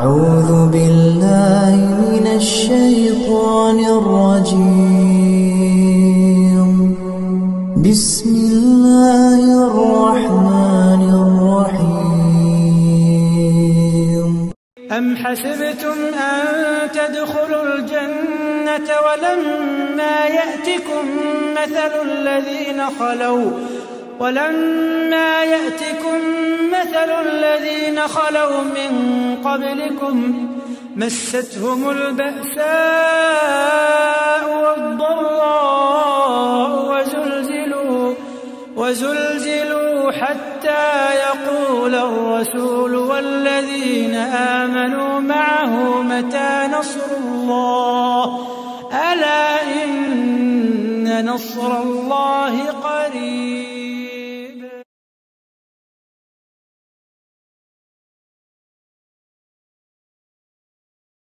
أعوذ بالله من الشيطان الرجيم. بسم الله الرحمن الرحيم. أم حسبتم أن تدخلوا الجنة ولما يأتكم مثل الذين خلوا من قبلكم مستهم البأساء والضراء وزلزلوا حتى يقول الرسول والذين آمنوا معه متى نصر الله ألا إن نصر الله قريب.